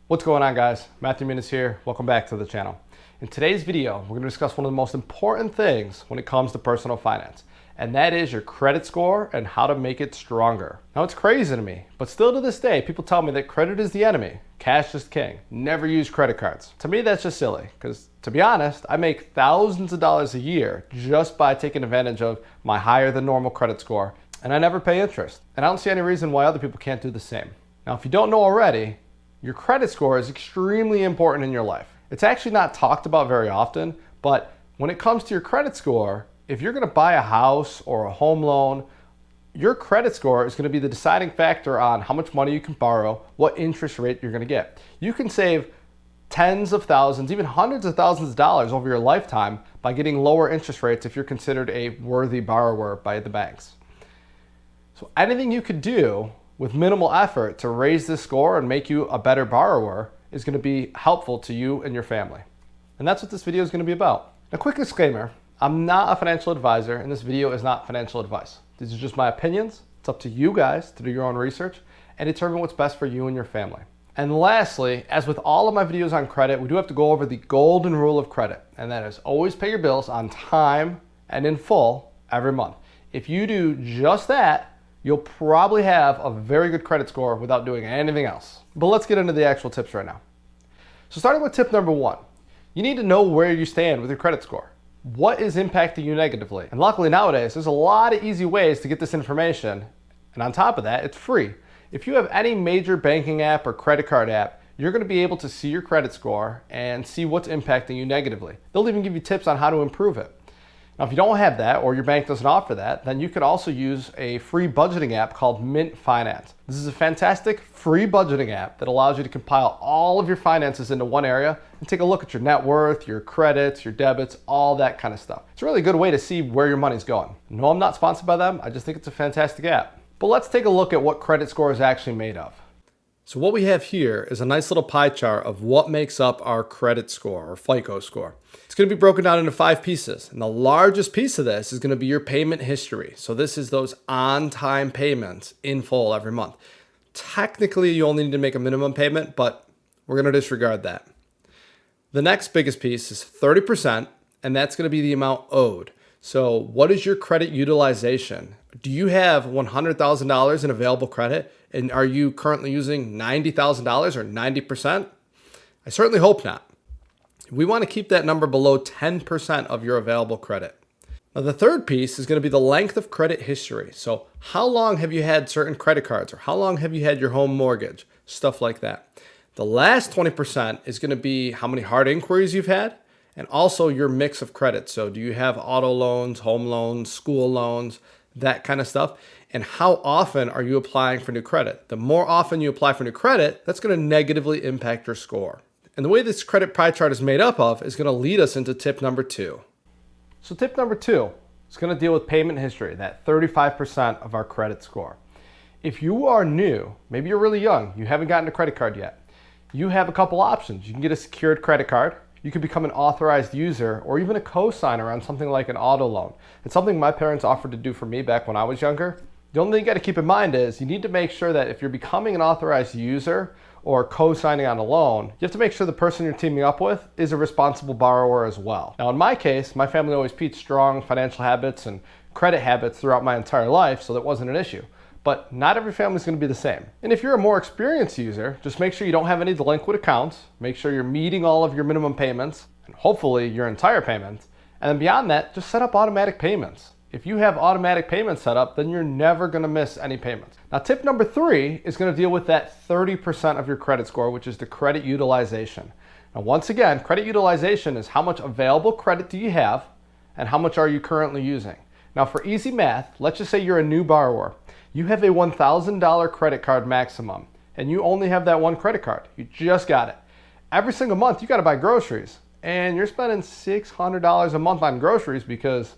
What's going on, guys? MMuniz here. Welcome back to the channel. In today's video, we're going to discuss one of the most important things when it comes to personal finance, and that is your credit score and how to make it stronger. Now, it's crazy to me, but still to this day, people tell me that credit is the enemy, cash is king, never use credit cards. To me, that's just silly, because to be honest, I make thousands of dollars a year just by taking advantage of my higher than normal credit score, and I never pay interest. And I don't see any reason why other people can't do the same. Now, if you don't know already, your credit score is extremely important in your life. It's actually not talked about very often, but when it comes to your credit score, if you're going to buy a house or a home loan, your credit score is going to be the deciding factor on how much money you can borrow, what interest rate you're going to get. You can save tens of thousands, even hundreds of thousands of dollars over your lifetime by getting lower interest rates if you're considered a worthy borrower by the banks. So anything you could do with minimal effort to raise this score and make you a better borrower is going to be helpful to you and your family. And that's what this video is going to be about. A quick disclaimer, I'm not a financial advisor and this video is not financial advice. These are just my opinions. It's up to you guys to do your own research and determine what's best for you and your family. And lastly, as with all of my videos on credit, we do have to go over the golden rule of credit, and that is always pay your bills on time and in full every month. If you do just that, you'll probably have a very good credit score without doing anything else. But let's get into the actual tips right now. So starting with tip number one, you need to know where you stand with your credit score. What is impacting you negatively? And luckily nowadays, there's a lot of easy ways to get this information. And on top of that, it's free. If you have any major banking app or credit card app, you're going to be able to see your credit score and see what's impacting you negatively. They'll even give you tips on how to improve it. Now, if you don't have that or your bank doesn't offer that, then you could also use a free budgeting app called Mint Finance. This is a fantastic free budgeting app that allows you to compile all of your finances into one area and take a look at your net worth, your credits, your debits, all that kind of stuff. It's a really good way to see where your money's going. No, I'm not sponsored by them. I just think it's a fantastic app. But let's take a look at what credit score is actually made of. So what we have here is a nice little pie chart of what makes up our credit score or FICO score. It's going to be broken down into 5 pieces. And the largest piece of this is going to be your payment history. So this is those on-time payments in full every month. Technically, you only need to make a minimum payment, but we're going to disregard that. The next biggest piece is 30%, and that's going to be the amount owed. So what is your credit utilization? Do you have $100,000 in available credit? And are you currently using $90,000 or 90%? I certainly hope not. We want to keep that number below 10% of your available credit. Now, the third piece is going to be the length of credit history. So how long have you had certain credit cards, or how long have you had your home mortgage? Stuff like that. The last 20% is going to be how many hard inquiries you've had, and also your mix of credit. So do you have auto loans, home loans, school loans, that kind of stuff? And how often are you applying for new credit? The more often you apply for new credit, that's going to negatively impact your score. And the way this credit pie chart is made up of is going to lead us into tip number 2. So tip number 2 is going to deal with payment history, that 35% of our credit score. If you are new, maybe you're really young, you haven't gotten a credit card yet, you have a couple options. You can get a secured credit card. You could become an authorized user or even a co-signer on something like an auto loan. It's something my parents offered to do for me back when I was younger. The only thing you got to keep in mind is you need to make sure that if you're becoming an authorized user or co-signing on a loan, you have to make sure the person you're teaming up with is a responsible borrower as well. Now, in my case, my family always preached strong financial habits and credit habits throughout my entire life, so that wasn't an issue. But not every family is going to be the same. And if you're a more experienced user, just make sure you don't have any delinquent accounts, make sure you're meeting all of your minimum payments, and hopefully your entire payments. And then beyond that, just set up automatic payments. If you have automatic payments set up, then you're never going to miss any payments. Now, tip number 3 is going to deal with that 30% of your credit score, which is the credit utilization. Now, once again, credit utilization is how much available credit do you have and how much are you currently using. Now, for easy math, let's just say you're a new borrower. You have a $1,000 credit card maximum, and you only have that one credit card. You just got it. Every single month, you got to buy groceries, and you're spending $600 a month on groceries because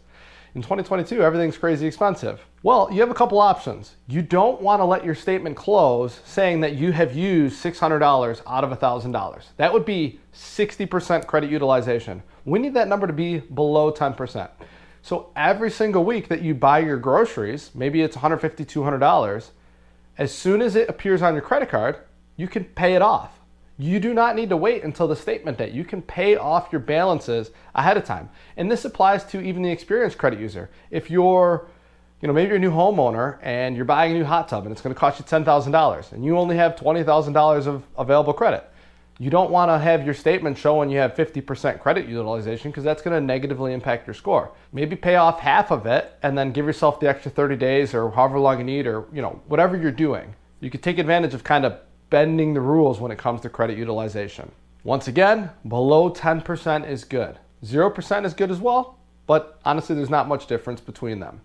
in 2022, everything's crazy expensive. Well, you have a couple options. You don't want to let your statement close saying that you have used $600 out of $1,000. That would be 60% credit utilization. We need that number to be below 10%. So every single week that you buy your groceries, maybe it's $150, $200, as soon as it appears on your credit card, you can pay it off. You do not need to wait until the statement date. You can pay off your balances ahead of time. And this applies to even the experienced credit user. If you're, maybe you're a new homeowner and you're buying a new hot tub and it's going to cost you $10,000 and you only have $20,000 of available credit. You don't want to have your statement showing you have 50% credit utilization because that's going to negatively impact your score. Maybe pay off half of it and then give yourself the extra 30 days or however long you need, or whatever you're doing. You could take advantage of kind of bending the rules when it comes to credit utilization. Once again, below 10% is good. 0% is good as well, but honestly, there's not much difference between them.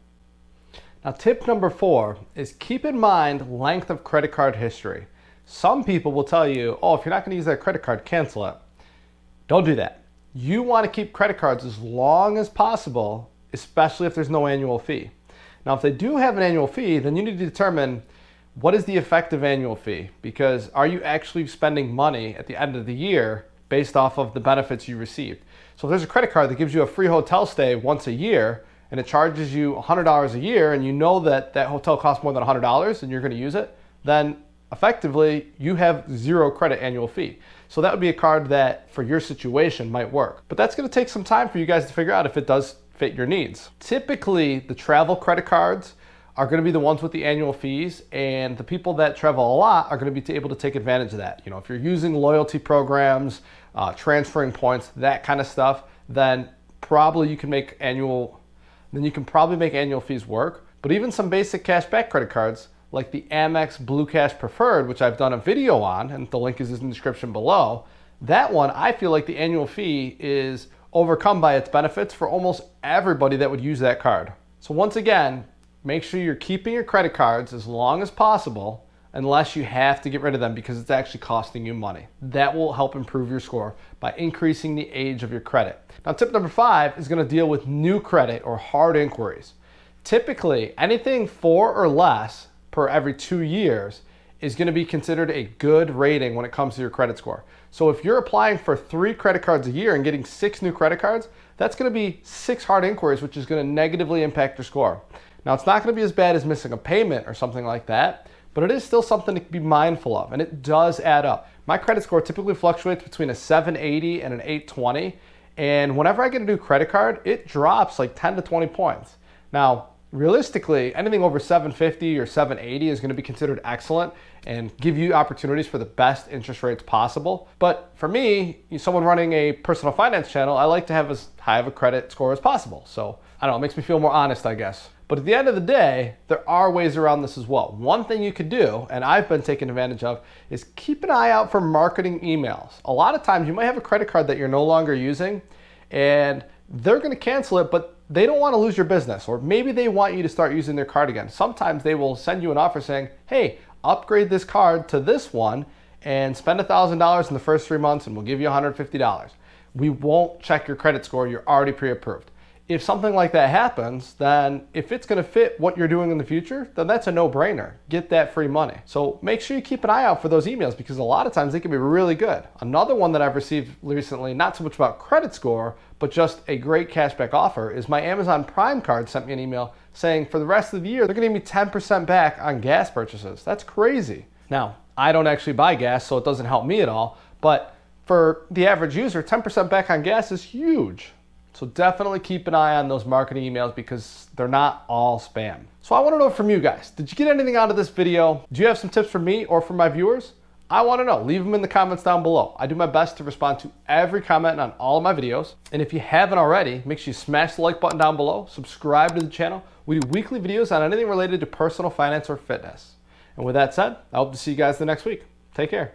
Now, tip number 4 is keep in mind length of credit card history. Some people will tell you, oh, if you're not going to use that credit card, cancel it. Don't do that. You want to keep credit cards as long as possible, especially if there's no annual fee. Now, if they do have an annual fee, then you need to determine what is the effective annual fee, because are you actually spending money at the end of the year based off of the benefits you received? So if there's a credit card that gives you a free hotel stay once a year and it charges you $100 a year and you know that that hotel costs more than $100 and you're going to use it, then effectively you have 0 credit annual fee. So that would be a card that for your situation might work. But that's going to take some time for you guys to figure out if it does fit your needs. Typically, the travel credit cards are going to be the ones with the annual fees, and the people that travel a lot are going to be able to take advantage of that. If you're using loyalty programs, transferring points, that kind of stuff, then probably you can make annual fees work. But even some basic cashback credit cards like the Amex Blue Cash Preferred, which I've done a video on, and the link is in the description below, that one I feel like the annual fee is overcome by its benefits for almost everybody that would use that card. So once again, make sure you're keeping your credit cards as long as possible unless you have to get rid of them because it's actually costing you money. That will help improve your score by increasing the age of your credit. Now, tip number 5 is going to deal with new credit or hard inquiries. Typically, anything 4 or less per every 2 years is going to be considered a good rating when it comes to your credit score. So if you're applying for 3 credit cards a year and getting 6 new credit cards, that's going to be 6 hard inquiries, which is going to negatively impact your score. Now, it's not going to be as bad as missing a payment or something like that, but it is still something to be mindful of, and it does add up. My credit score typically fluctuates between a 780 and an 820, and whenever I get a new credit card, it drops like 10 to 20 points. Now, realistically, anything over 750 or 780 is going to be considered excellent and give you opportunities for the best interest rates possible. But for me, someone running a personal finance channel, I like to have as high of a credit score as possible. So I don't know, it makes me feel more honest, I guess. But at the end of the day, there are ways around this as well. One thing you could do, and I've been taking advantage of, is keep an eye out for marketing emails. A lot of times you might have a credit card that you're no longer using and they're going to cancel it, but they don't want to lose your business, or maybe they want you to start using their card again. Sometimes they will send you an offer saying, hey, upgrade this card to this one and spend $1,000 in the first 3 months and we'll give you $150. We won't check your credit score. You're already pre-approved. If something like that happens, then if it's going to fit what you're doing in the future, then that's a no-brainer. Get that free money. So make sure you keep an eye out for those emails because a lot of times they can be really good. Another one that I've received recently, not so much about credit score, but just a great cashback offer, is my Amazon Prime card sent me an email saying for the rest of the year, they're going to give me 10% back on gas purchases. That's crazy. Now, I don't actually buy gas, so it doesn't help me at all, but for the average user, 10% back on gas is huge. So definitely keep an eye on those marketing emails because they're not all spam. So I want to know from you guys, did you get anything out of this video? Do you have some tips for me or for my viewers? I want to know. Leave them in the comments down below. I do my best to respond to every comment on all of my videos. And if you haven't already, make sure you smash the like button down below, subscribe to the channel. We do weekly videos on anything related to personal finance or fitness. And with that said, I hope to see you guys the next week. Take care.